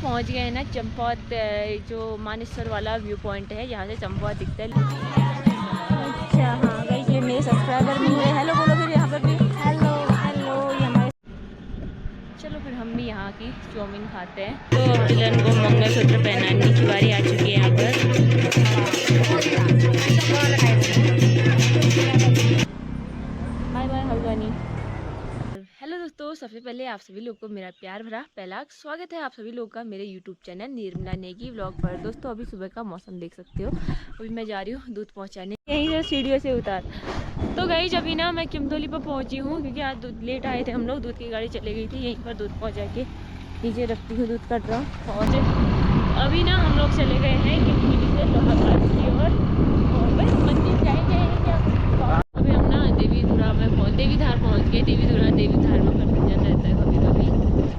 पहुंच गए हैं ना चंपावत, जो मानेसर वाला व्यू पॉइंट है, यहाँ से चंपावत दिखता है। अच्छा हाँ गाइस, ये मेरे सब्सक्राइबर भी हुए। हेलो बोलो फिर यहाँ पर भी, हेलो हेलो। ये हमारे, चलो फिर हम भी यहाँ की चाउमीन खाते हैं। तो दुल्हन को मंगलसूत्र पहनाने की बारी आ चुकी है यहाँ पर। Bye bye Haldwani. हेलो दोस्तों, सबसे पहले आप सभी लोग को मेरा प्यार भरा पहला स्वागत है आप सभी लोग का मेरे YouTube channel Nirmala Negi vlog पर। दोस्तों अभी सुबह का मौसम देख सकते हो। अभी मैं जा रही हूँ दूध पहुँचाने, यहीं से सीढ़ियों से उतार। तो गई अभी ना मैं किमदोली पर पहुँची हूँ, क्योंकि आज दूध लेट आए थे हम लोग। दूध की गाड़ी चली गई थी, यहीं पर दूध पहुँचा के नीचे रखती हूँ, दूध कट रहा हूँ। और अभी ना हम लोग चले गए हैं किमदोली से लोहाघाट की ओर, और भाई मंदिर जाएंगे क्या। अभी हम ना देवीधार पहुँच गए। देवीधार में कंफ्यूजन रहता है कभी कभी।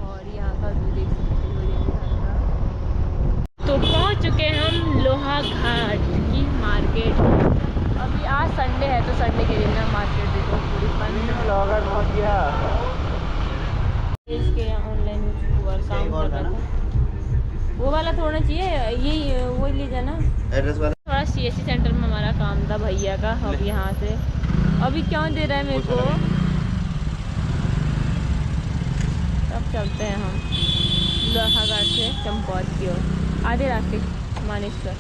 और यहाँ का व्यू देख सकते हो देवीधार का। तो पहुँच चुके हैं हम लोहाघाट की मार्केट। अभी आज संडे है, तो संडे के दिन ना मार्केट देखो पूरी बंद है। लोहाघाट पहुँच गया। इसके ऑनलाइन काम कर रहा था, वो वाला थोड़ा चाहिए, यही वो ले जाना एड्रेस वाला। थोड़ा CSC सेंटर में हमारा काम था भैया का। अब यहाँ से अभी क्यों दे रहा है मेरे को। अब चलते हैं हम लोहाघाट से चंपावत की ओर, आधे रास्ते मानेसर।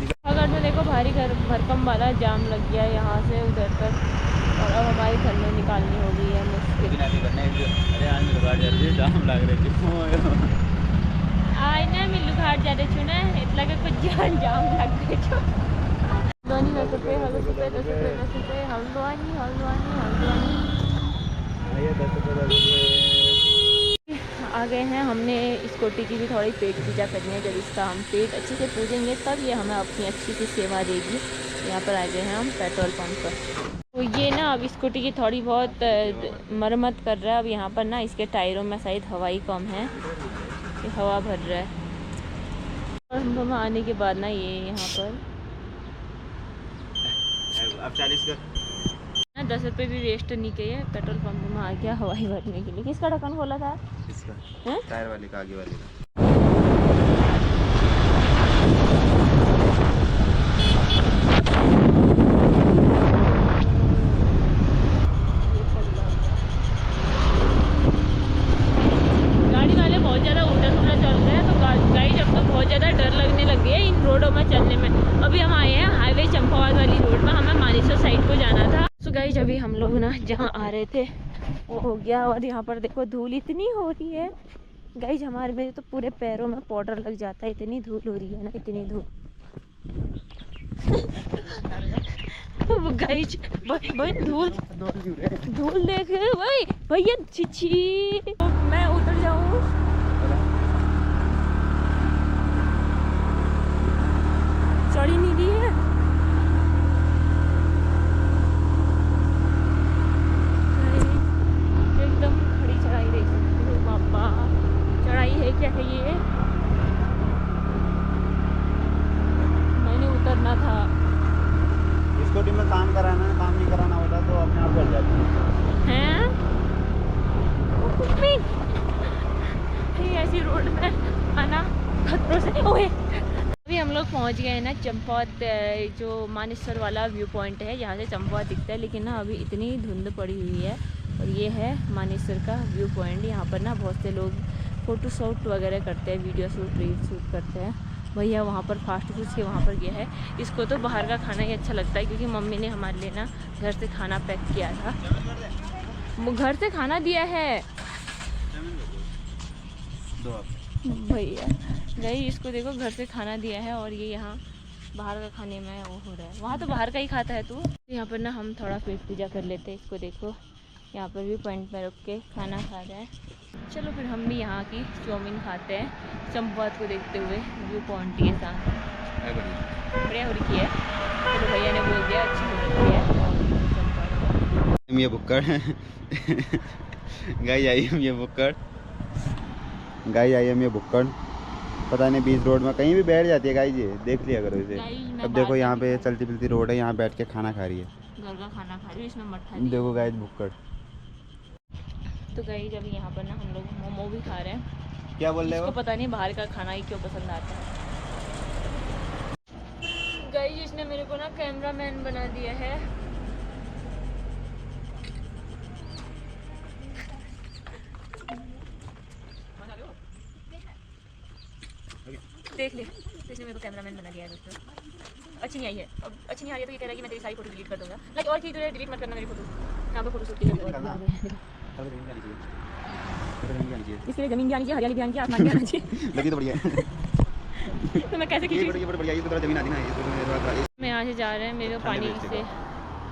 लोहाघाट में देखो भारी भरकम वाला जाम लग गया है यहाँ से उधर तक, और अब हमारी घर में निकालनी हो गई है मुश्किल। आज ना मिल्लू घाट जा रहे छू ना, इतना का कुछ जाम लग गए छो। हल्द्वानी 10 रुपये, 10 रुपये, 10 रुपये, 10 रुपये। हल्द्वानी हल्द्वानी हल्द्वानी आ गए हैं। हमने स्कूटी की भी थोड़ी पेट पूजा करनी है। जब इसका हम पेट अच्छे से पूजेंगे तब ये हमें अपनी अच्छी सी सेवा देगी। यहाँ पर आ गए हैं हम पेट्रोल पंप पर। तो ये ना अब स्कूटी की थोड़ी बहुत मरम्मत कर रहा है। अब यहाँ पर ना इसके टायरों में शायद हवा ही कम है, ये हवा भर रहा है। और हम आने के बाद ना ये यहाँ पर अब 40 का 10 रुपये भी वेस्ट नहीं किए। पेट्रोल पंप में आ गया हवाई भरने के लिए। किसका ढक्कन खोला था? इसका टायर वाले का, आगे वाले का। गाड़ी वाले बहुत ज़्यादा उल्टा पुल्टा चल रहे हैं, तो गाड़ी जब तो बहुत ज़्यादा डर लगने लग गया इन रोडों में चलने में। अभी हम आए हैं हाईवे चंपावत वाली रोड पर, हमें मानेसर साइड को जाना था। तो गाइस अभी हम लोग ना जहाँ आ रहे थे वो हो गया, और यहाँ पर देखो धूल इतनी हो रही है गाइस, हमारे मेरे तो पूरे पैरों में पाउडर लग जाता है, इतनी धूल हो रही है ना, इतनी धूल। गाइस भाई धूल देख भाई भैया, छिछी मैं उतर जाऊँ। चढ़ी नहीं रही है एकदम खड़ी चढ़ाई देख सकते हो। बाबा चढ़ाई है क्या है ये, मैंने उतरना था। स्कूटी में काम कराना है, काम नहीं कराना होता तो अपने आप कर जाती हैं ऐसी रोड में आना खतरों से। ओए अभी हम लोग पहुंच गए हैं ना चंपावत, जो मानेसर वाला व्यू पॉइंट है, यहाँ से चंपावत दिखता है। लेकिन ना अभी इतनी धुंध पड़ी हुई है, और ये है मानेसर का व्यू पॉइंट। यहाँ पर ना बहुत से लोग फ़ोटो शूट वगैरह करते हैं, वीडियो शूट, रील शूट करते हैं। भैया वहाँ पर फास्ट फूड के वहाँ पर गया है। इसको तो बाहर का खाना ही अच्छा लगता है, क्योंकि मम्मी ने हमारे लिए ना घर से खाना पैक किया था, घर से खाना दिया है भैया। नहीं इसको देखो घर से खाना दिया है, और ये यहाँ बाहर का खाने में वो हो रहा है। वहाँ तो बाहर का ही खाता है तू। यहाँ पर ना हम थोड़ा पेट पूजा कर लेते हैं। इसको देखो यहाँ पर भी पॉइंट में रुक के खाना खा रहे हैं। चलो फिर हम भी यहाँ की चाउमीन खाते हैं चंपावत को देखते हुए व्यू पॉइंट के साथ। बढ़िया हो रही है, चलो भैया ने बोल दिया अच्छी हो रही है। हम ये बुक्कड़ गाइस आई हम ये बुक्कड़ पता नहीं बीच रोड में कहीं भी बैठ जाती है गाइस, ये देख लिया करो इसे। अब देखो यहाँ पे चलती फिरती रोड है, यहाँ बैठ के खाना खा रही है, घर का खाना खा रही है, इसमें मट्ठा देखो गाइस बुक्कड़। तो गाइस अभी यहाँ पर ना हम लोग मोमो भी खा रहे हैं। क्या बोल रहे इसको हो? पता नहीं बाहर का खाना ही क्यों पसंद आता है। गाइस इसने मेरे को ना कैमरामैन बना दिया है। देख ले, इसने मेरे को कैमरामैन बना दिया है दोस्तों। अच्छी नहीं आई है, अब अच्छी नहीं आ रही है तो ये कह रहा है कि मैं तेरी सारी फोटो डिलीट कर दूंगा। लाइक और चीज़ डिलीट मत करना मेरी फोटो। यहाँ पे फोटो शूट की इसलिए ज़मीन भी आनी चाहिए, हरियाली भी आनी चाहिए, आसमान भी आना चाहिए। लगी तो बढ़िया है। तो मैं कैसे खींचूं? ये बढ़िया, ये तो जमीन आती ना, ये तो मेरे पास मैं यहाँ से जा रहे हैं, मेरे को पानी से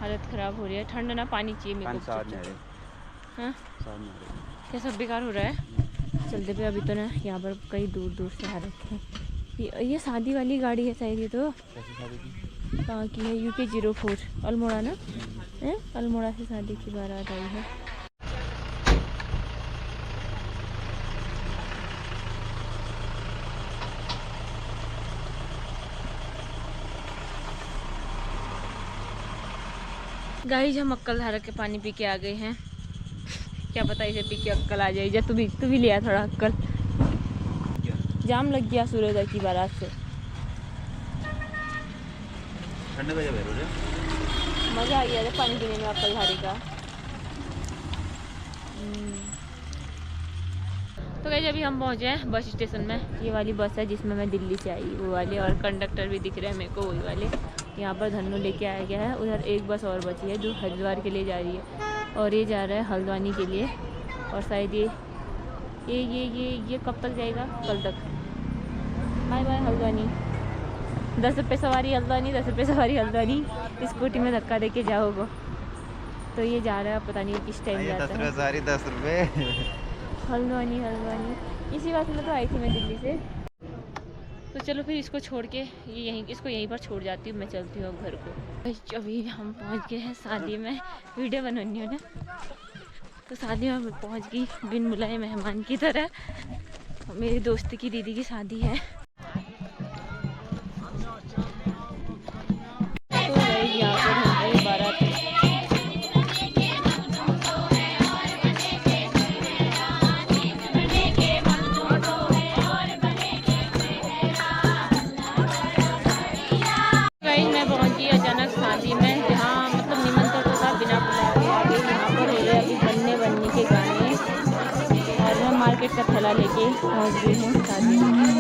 हालत ख़राब हो रही है। ठंड ना, पानी चाहिए मेरे को। साथ में आ रहे। हाँ साथ में आ रहे। क्या सब बेकार हो रहा है चलते पे। अभी तो ना यहाँ पर कई दूर दूर से आ रखे हैं। ये शादी वाली गाड़ी है शायद। ये तो कहाँ की है? UK04 अल्मोड़ा ना है। अल्मोड़ा से शादी की बारात आई है। गाइस हम अक्कलधारा के पानी पी के आ गए हैं। क्या पता इसे पी के अक्कल आ जाए। तू भी लिया थोड़ा अक्कल। जाम लग गया सूर्योदय की बारात से। ठंडे का जब है मज़ा आ गया था पानी पीने में अक्कलधारी का। तो गाइस अभी हम पहुँचे हैं बस स्टेशन में। ये वाली बस है जिसमें मैं दिल्ली से आई, वो वाले। और कंडक्टर भी दिख रहे हैं मेरे को, वही वाले। यहाँ पर धन्नो लेके आया गया है। उधर एक बस और बची है जो हरिद्वार के लिए जा रही है, और ये जा रहा है हल्द्वानी के लिए। और शायद ये कब तक जाएगा? कल तक। Bye bye Haldwani. 10 रुपये सवारी हल्द्वानी, 10 रुपये सवारी हल्द्वानी। स्कूटी में धक्का दे के जाओगे। तो ये जा रहा है, पता नहीं किस टाइम जाता है। 10 रुपये हल्द्वानी। इसी बात में तो आई थी मैं दिल्ली से। तो चलो फिर इसको छोड़ के इसको यहीं पर छोड़ जाती हूँ। मैं चलती हूँ अब घर को। अभी हम पहुँच गए हैं शादी में। वीडियो बनानी हो ना, तो शादी में पहुँच गई बिन बुलाए मेहमान की तरह। मेरी दोस्त की दीदी की शादी है। तो यहाँ पर हमारी बारात अचानक शादी में, जहाँ मतलब निमंत्रण तो था, बिना बुलाए आ गई। यहाँ पर हो रहे अभी बनने के गाने। और मैं मार्केट का थैला लेके पहुँच गई हूँ शादी में।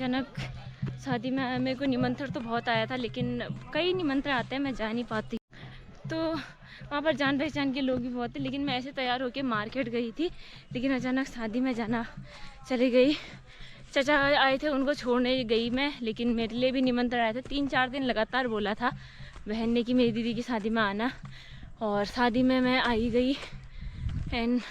अचानक शादी में मेरे को निमंत्रण तो बहुत आया था, लेकिन कई निमंत्रण आते हैं, मैं जा नहीं पाती। तो वहाँ पर जान पहचान के लोग भी बहुत थे, लेकिन मैं ऐसे तैयार होके मार्केट गई थी, लेकिन अचानक शादी में जाना चली गई। चाचा आए थे, उनको छोड़ने गई मैं, लेकिन मेरे लिए भी निमंत्रण आए थे। 3-4 दिन लगातार बोला था बहन ने कि मेरी दीदी की शादी में आना, और शादी में मैं आई गई। एंड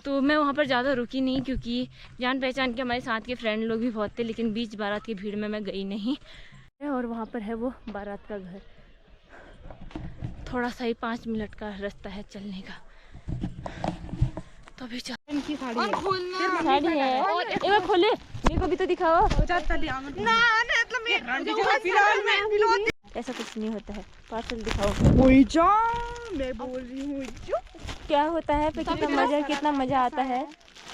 तो मैं वहाँ पर ज़्यादा रुकी नहीं, क्योंकि जान पहचान के हमारे साथ के फ्रेंड लोग भी बहुत थे, लेकिन बीच बारात की भीड़ में मैं गई नहीं। और वहाँ पर है वो बारात का घर, थोड़ा सा ही 5 मिनट का रास्ता है चलने का। तो अभी इनकी साड़ी है, एक बार खोले, मेरे को भी तो दिखाओ। ऐसा कुछ नहीं होता है, पार्सल दिखाओ। मैं बोल रही हूँ क्या होता है फिर, कितना मजा आता है।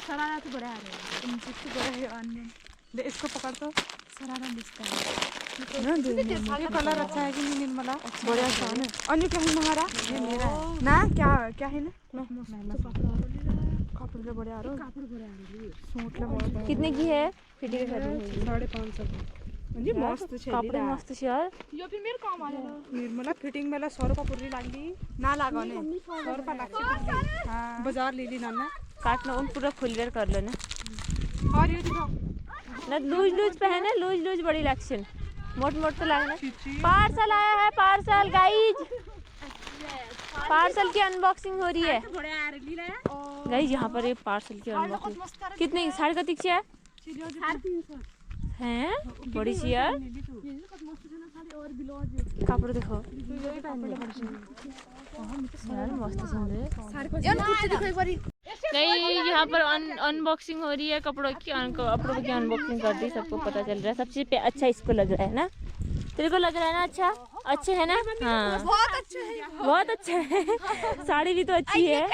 सरारा तो बड़ा आ रहा है, सबसे बड़ा है अन्य। दे इसको पकड़ तो सरारा दिखता है। ये कलर अच्छा है कि नहीं निर्मला? बड़ा आसान है। अन्य क्या है महारा? ये मेरा है ना। क्या है ना? कापड़ बड़े आ रहे हैं। सूट ले कितने की है? फिटिंग करनी है 550 जी। मस्त छे कपड़े मस्त छे यार। यो फिर मेरे काम आया निर्मला। फिटिंग मेला 100 रुपया पूरी लागली ना लगाने 100 रुपया लागছে। हां बाजार ले ली नाना काटना उन पूरा खुलकर कर लो ना। और ये दिखाओ ना, लूज पहने, लूज बड़ी लक्षण, मोट तो लागना। पार्सल आया है, पार्सल गाइज, पार्सल की अनबॉक्सिंग हो रही है गाइज। यहाँ पर एक पार्सल की अनबॉक्सिंग कितने 3.5 है? 350 हैं बड़ी सी यार। कपड़ देखो यार, मस्त सुंदर। यहाँ पर अनबॉक्सिंग हो रही है कपड़ों की अनबॉक्सिंग कर दी, सबको पता चल रहा है। सबसे अच्छा इसको लग रहा है ना, तेरे को लग रहा है ना? अच्छा अच्छे है ना? हाँ बहुत अच्छा है। साड़ी भी तो अच्छी है।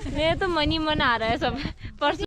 मेरे तो मन ही मन आ रहा है सब। परसों